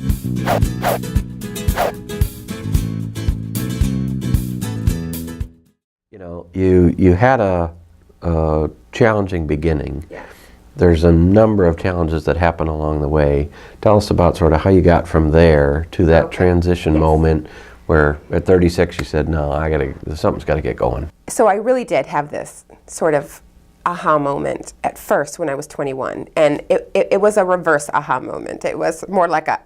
You know, you had a challenging beginning. Yeah. There's a number of challenges that happen along the way. Tell us about sort of how you got from there to that transition moment where at 36 you said, no, something's got to get going. So I really did have this sort of aha moment at first when I was 21, and it was a reverse aha moment. It was more like a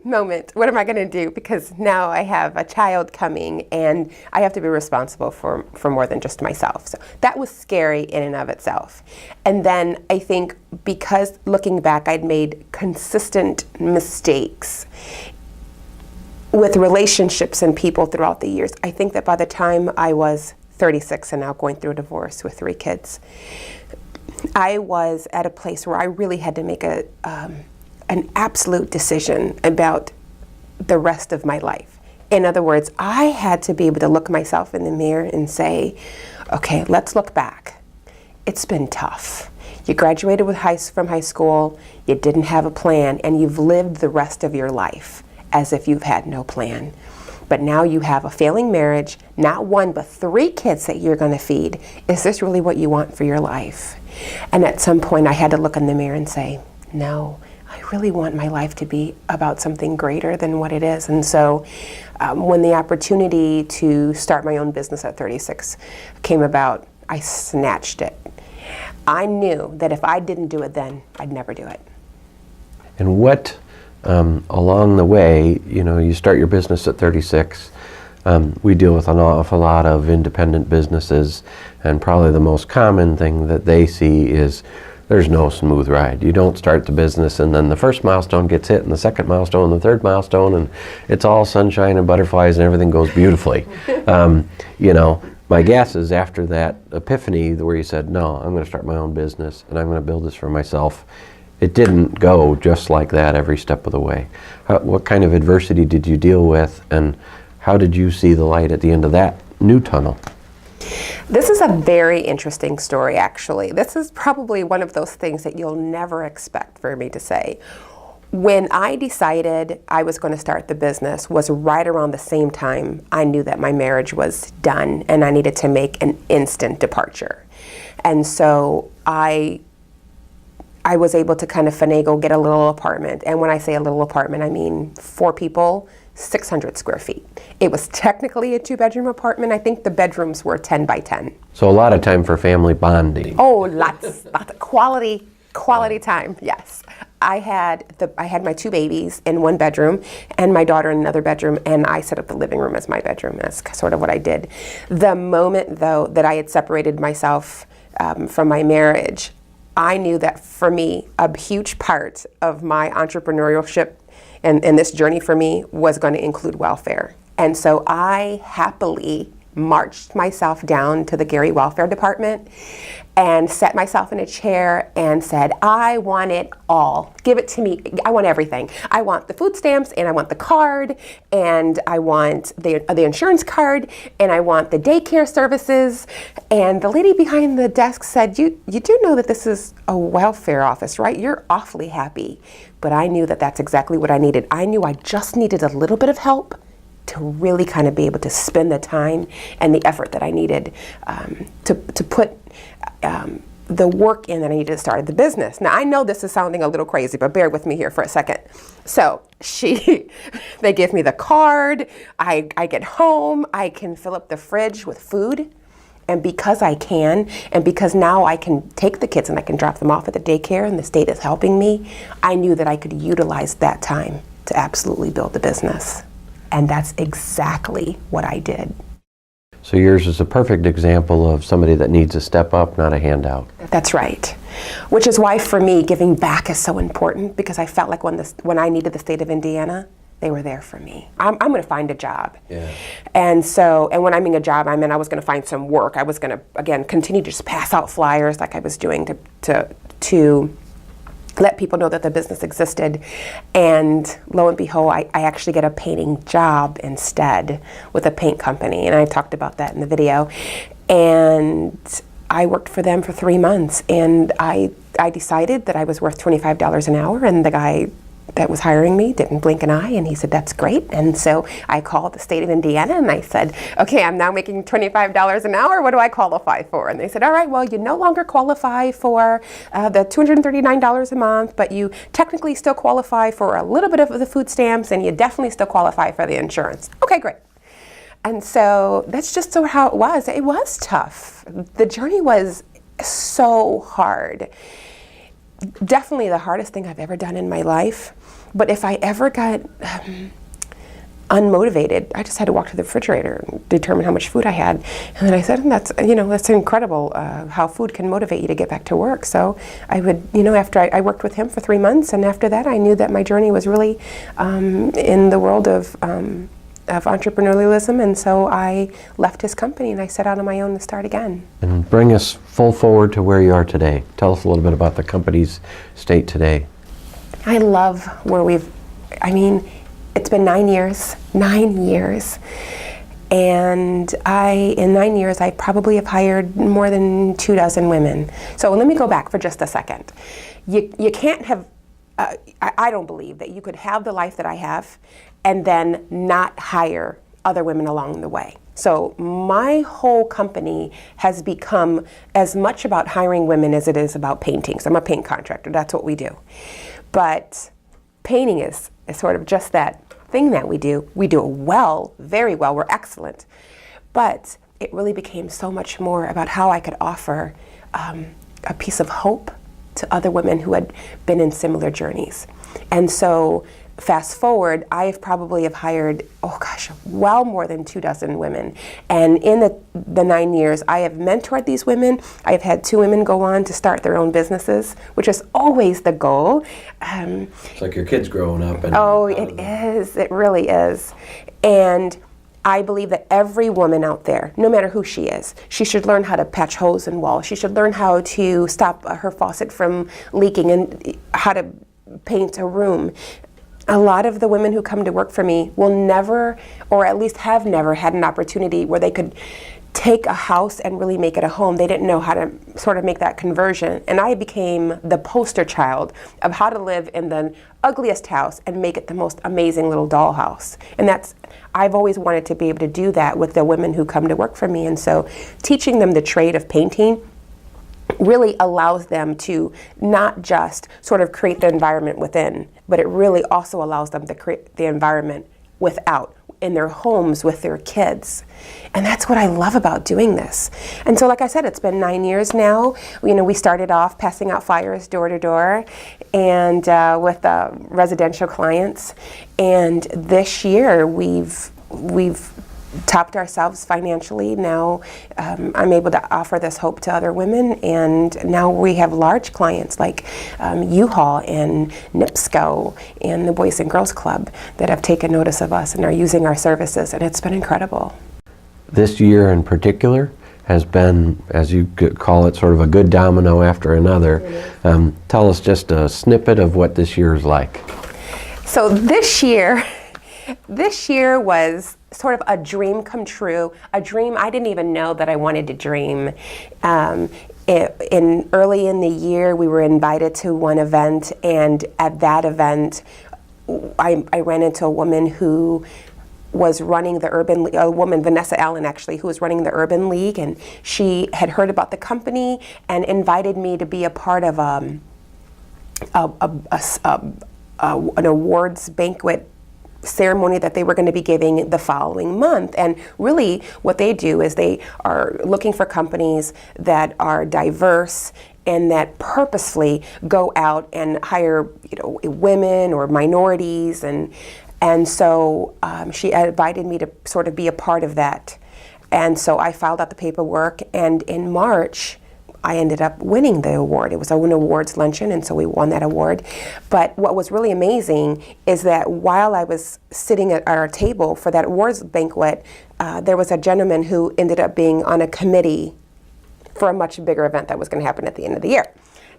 moment. What am I going to do? Because now I have a child coming and I have to be responsible for more than just myself. So that was scary in and of itself. And then I think because looking back, I'd made consistent mistakes with relationships and people throughout the years. I think that by the time I was 36 and now going through a divorce with 3 kids, I was at a place where I really had to make an absolute decision about the rest of my life. In other words, I had to be able to look myself in the mirror and say, okay, let's look back. It's been tough. You graduated from high school, you didn't have a plan, and you've lived the rest of your life as if you've had no plan. But now you have a failing marriage, not 1, but 3 kids that you're going to feed. Is this really what you want for your life? And at some point I had to look in the mirror and say, no, I really want my life to be about something greater than what it is. And so when the opportunity to start my own business at 36 came about, I snatched it. I knew that if I didn't do it then, I'd never do it. And what, along the way, you start your business at 36. We deal with an awful lot of independent businesses, and probably the most common thing that they see is there's no smooth ride. You don't start the business and then the first milestone gets hit and the second milestone and the third milestone, and it's all sunshine and butterflies and everything goes beautifully. My guess is after that epiphany where you said, no, I'm going to start my own business and I'm going to build this for myself, it didn't go just like that every step of the way. What kind of adversity did you deal with, and how did you see the light at the end of that new tunnel? This is a very interesting story, actually. This is probably one of those things that you'll never expect for me to say. When I decided I was going to start the business was right around the same time I knew that my marriage was done and I needed to make an instant departure. And so I was able to kind of finagle, get a little apartment. And when I say a little apartment, I mean 4 people, 600 square feet. It was technically a 2-bedroom apartment. I think the bedrooms were 10 by 10. So a lot of time for family bonding. Oh, lots of quality time, yes. I had my 2 babies in 1 bedroom and my daughter in another bedroom, and I set up the living room as my bedroom. That's sort of what I did. The moment, though, that I had separated myself from my marriage, I knew that for me, a huge part of my entrepreneurship and this journey for me was going to include welfare. And so I happily marched myself down to the Gary Welfare Department and set myself in a chair and said, I want it all. Give it to me. I want everything. I want the food stamps, and I want the card, and I want the insurance card, and I want the daycare services. And the lady behind the desk said, you do know that this is a welfare office, right? You're awfully happy. But I knew that that's exactly what I needed. I knew I just needed a little bit of help to really kind of be able to spend the time and the effort that I needed to put the work in that I needed to start the business. Now, I know this is sounding a little crazy, but bear with me here for a second. So they give me the card, I get home, I can fill up the fridge with food. And because I can, and because now I can take the kids and I can drop them off at the daycare and the state is helping me, I knew that I could utilize that time to absolutely build the business. And that's exactly what I did. So yours is a perfect example of somebody that needs a step up, not a handout. That's right. Which is why for me, giving back is so important, because I felt like when I needed the state of Indiana, they were there for me. I'm going to find a job. Yeah. And when I mean a job, I meant I was going to find some work. I was going to, again, continue to just pass out flyers like I was doing to let people know that the business existed. And lo and behold, I actually get a painting job instead with a paint company. And I talked about that in the video. And I worked for them for 3 months. And I decided that I was worth $25 an hour. And the guy that was hiring me didn't blink an eye, and he said, that's great. And so I called the state of Indiana and I said, okay, I'm now making $25 an hour. What do I qualify for? And they said, all right, well, you no longer qualify for the $239 a month, but you technically still qualify for a little bit of the food stamps, and you definitely still qualify for the insurance. Okay, great. And so that's just so how it was. It was tough. The journey was so hard. Definitely the hardest thing I've ever done in my life. But if I ever got unmotivated, I just had to walk to the refrigerator and determine how much food I had. And then I said, that's incredible how food can motivate you to get back to work. So I would, after I worked with him for 3 months, and after that I knew that my journey was really in the world of entrepreneurialism, and so I left his company and I set out on my own to start again. And bring us full forward to where you are today. Tell us a little bit about the company's state today. I love where it's been 9 years, and in 9 years I probably have hired more than 24 women. So let me go back for just a second. You can't have, I don't believe that you could have the life that I have and then not hire other women along the way. So my whole company has become as much about hiring women as it is about painting. So I'm a paint contractor, that's what we do. But painting is sort of just that thing that we do. We do it well, very well, we're excellent. But it really became so much more about how I could offer a piece of hope to other women who had been in similar journeys. And so fast forward, I probably have hired, well more than 24 women. And in the 9 years, I have mentored these women. I've had 2 women go on to start their own businesses, which is always the goal. It's like your kids growing up. It is. It really is. And I believe that every woman out there, no matter who she is, she should learn how to patch holes in walls. She should learn how to stop her faucet from leaking and how to paint a room. A lot of the women who come to work for me will never, or at least have never, had an opportunity where they could take a house and really make it a home. They didn't know how to sort of make that conversion. And I became the poster child of how to live in the ugliest house and make it the most amazing little dollhouse. And I've always wanted to be able to do that with the women who come to work for me. And so teaching them the trade of painting really allows them to not just sort of create the environment within, but it really also allows them to create the environment without, in their homes with their kids. And that's what I love about doing this. And so like I said, it's been 9 years now. We started off passing out flyers door to door and with residential clients. And this year we've topped ourselves financially. Now I'm able to offer this hope to other women, and now we have large clients like U-Haul and NIPSCO and the Boys and Girls Club that have taken notice of us and are using our services, and it's been incredible. This year in particular has been, as you could call it, sort of a good domino after another. Tell us just a snippet of what this year is like. So this year was sort of a dream come true, a dream I didn't even know that I wanted to dream. Early in the year, we were invited to one event, and at that event, I ran into a woman who was running the Urban, a woman, Vanessa Allen actually, who was running the Urban League, and she had heard about the company and invited me to be a part of an awards banquet ceremony that they were going to be giving the following month. And really what they do is they are looking for companies that are diverse and that purposefully go out and hire women or minorities, and so she invited me to sort of be a part of that. And so I filed out the paperwork, and in March I ended up winning the award. It was an awards luncheon, and so we won that award. But what was really amazing is that while I was sitting at our table for that awards banquet, there was a gentleman who ended up being on a committee for a much bigger event that was going to happen at the end of the year.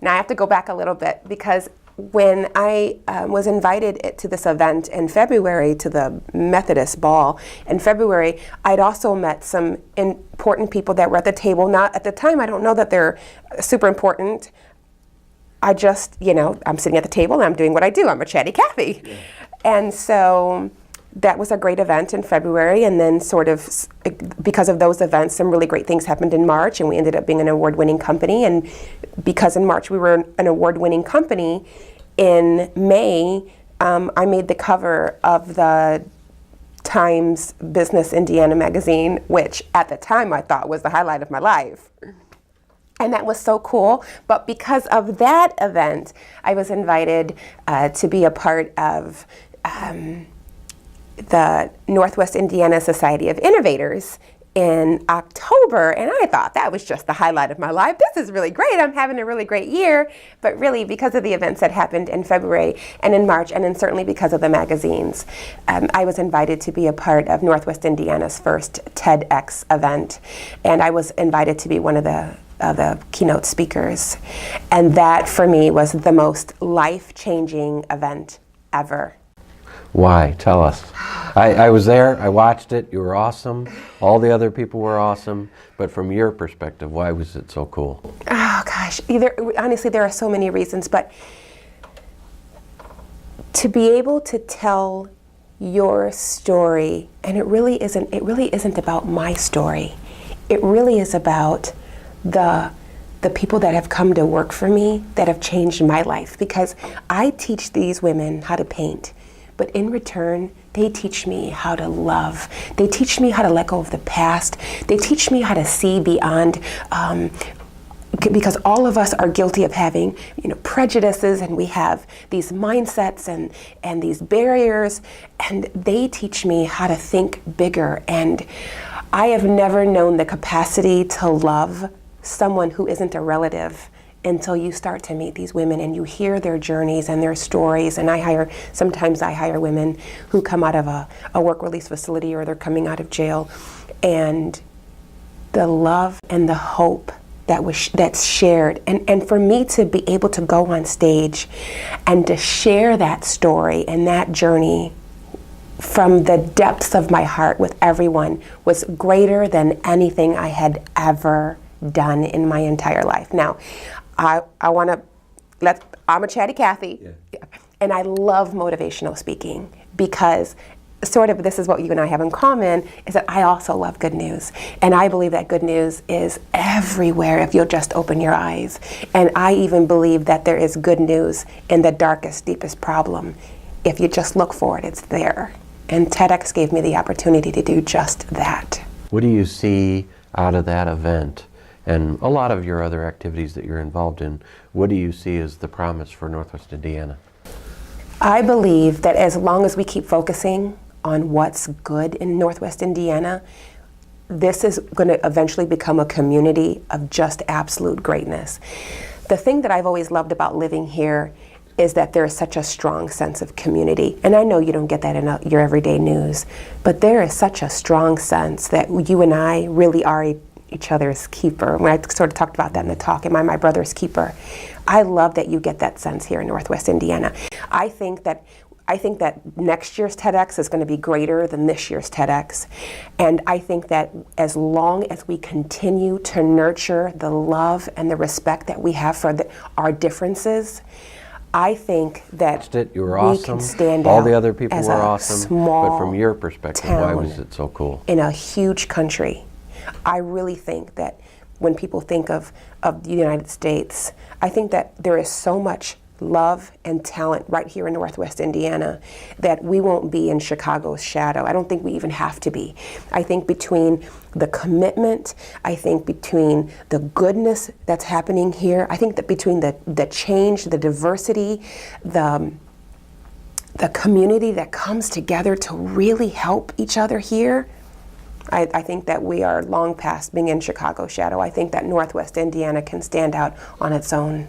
Now I have to go back a little bit, because when I was invited to this event in February, to the Methodist Ball in February, I'd also met some important people that were at the table. Now, at the time, I don't know that they're super important. I just, I'm sitting at the table and I'm doing what I do. I'm a chatty Cathy. Yeah. And so that was a great event in February, and then sort of because of those events, some really great things happened in March, and we ended up being an award-winning company. And because in March we were an award-winning company, in May I made the cover of the Times Business Indiana magazine, which at the time I thought was the highlight of my life. And that was so cool. But because of that event, I was invited to be a part of the Northwest Indiana Society of Innovators in October, and I thought that was just the highlight of my life. This is really great. I'm having a really great year. But really, because of the events that happened in February and in March, and then certainly because of the magazines, I was invited to be a part of Northwest Indiana's first TEDx event, and I was invited to be one of the keynote speakers. And that, for me, was the most life-changing event ever. Why? Tell us. I was there, I watched it, you were awesome, all the other people were awesome, but from your perspective, why was it so cool? Oh gosh, honestly there are so many reasons, but to be able to tell your story, and it really isn't about my story. It really is about the people that have come to work for me that have changed my life, because I teach these women how to paint. But in return, they teach me how to love. They teach me how to let go of the past. They teach me how to see beyond, because all of us are guilty of having, prejudices, and we have these mindsets and these barriers, and they teach me how to think bigger. And I have never known the capacity to love someone who isn't a relative until you start to meet these women and you hear their journeys and their stories. And sometimes I hire women who come out of a work release facility, or they're coming out of jail, and the love and the hope that's shared. And for me to be able to go on stage and to share that story and that journey from the depths of my heart with everyone was greater than anything I had ever done in my entire life. Now, I'm a chatty Cathy, yeah. And I love motivational speaking, because sort of this is what you and I have in common, is that I also love good news. And I believe that good news is everywhere if you'll just open your eyes. And I even believe that there is good news in the darkest, deepest problem. If you just look for it, it's there. And TEDx gave me the opportunity to do just that. What do you see out of that event? And a lot of your other activities that you're involved in, what do you see as the promise for Northwest Indiana? I believe that as long as we keep focusing on what's good in Northwest Indiana, this is going to eventually become a community of just absolute greatness. The thing that I've always loved about living here is that there is such a strong sense of community. And I know you don't get that in your everyday news, but there is such a strong sense that you and I really are each other's keeper. When I sort of talked about that in the talk, am I my brother's keeper? I love that you get that sense here in Northwest Indiana. I think that next year's TEDx is going to be greater than this year's TEDx. And I think that as long as we continue to nurture the love and the respect that we have for our differences, I think that you were we awesome. can stand All out the other people as were a awesome. small But from your perspective, why town was it so cool? in a huge country. I really think that when people think of the United States, I think that there is so much love and talent right here in Northwest Indiana that we won't be in Chicago's shadow. I don't think we even have to be. I think between the commitment, I think between the goodness that's happening here, I think that between the change, the diversity, the community that comes together to really help each other here, I think that we are long past being in Chicago's shadow. I think that Northwest Indiana can stand out on its own.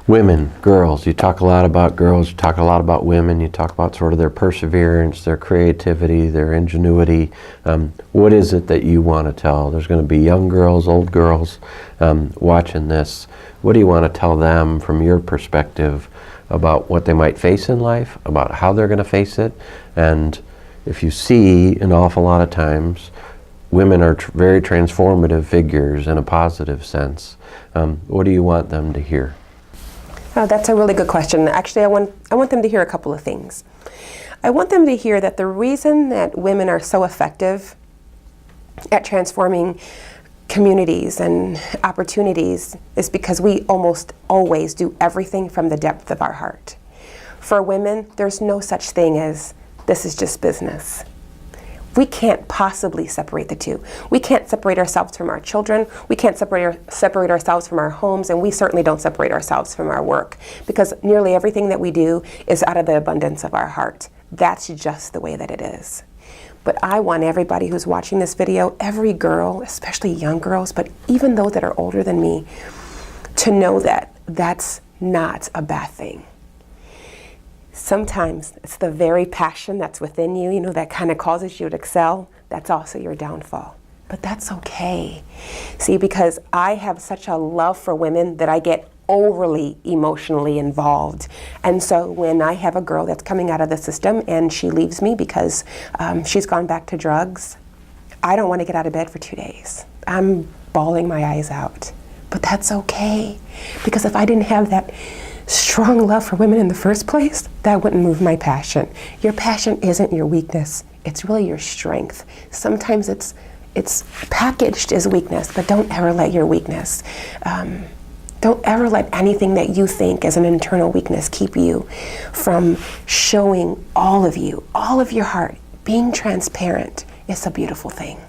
Women, girls, you talk a lot about girls, you talk a lot about women, you talk about sort of their perseverance, their creativity, their ingenuity. What is it that you want to tell? There's going to be young girls, old girls watching this. What do you want to tell them from your perspective about what they might face in life, about how they're going to face it? And if you see an awful lot of times, women are very transformative figures in a positive sense. What do you want them to hear? Oh, that's a really good question. Actually, I want them to hear a couple of things. I want them to hear that the reason that women are so effective at transforming communities and opportunities is because we almost always do everything from the depth of our heart. For women, there's no such thing as this is just business. We can't possibly separate the two. We can't separate ourselves from our children. We can't separate ourselves from our homes, and we certainly don't separate ourselves from our work, because nearly everything that we do is out of the abundance of our heart. That's just the way that it is. But I want everybody who's watching this video, every girl, especially young girls, but even those that are older than me, to know that that's not a bad thing. Sometimes it's the very passion that's within you, that kind of causes you to excel. That's also your downfall. But that's okay. See, because I have such a love for women that I get overly emotionally involved. And so when I have a girl that's coming out of the system and she leaves me because she's gone back to drugs, I don't want to get out of bed for 2 days. I'm bawling my eyes out. But that's okay. Because if I didn't have that strong love for women in the first place, that wouldn't move my passion. Your passion isn't your weakness. It's really your strength. Sometimes it's packaged as weakness, but don't ever let your weakness, don't ever let anything that you think is an internal weakness keep you from showing all of you, all of your heart. Being transparent is a beautiful thing.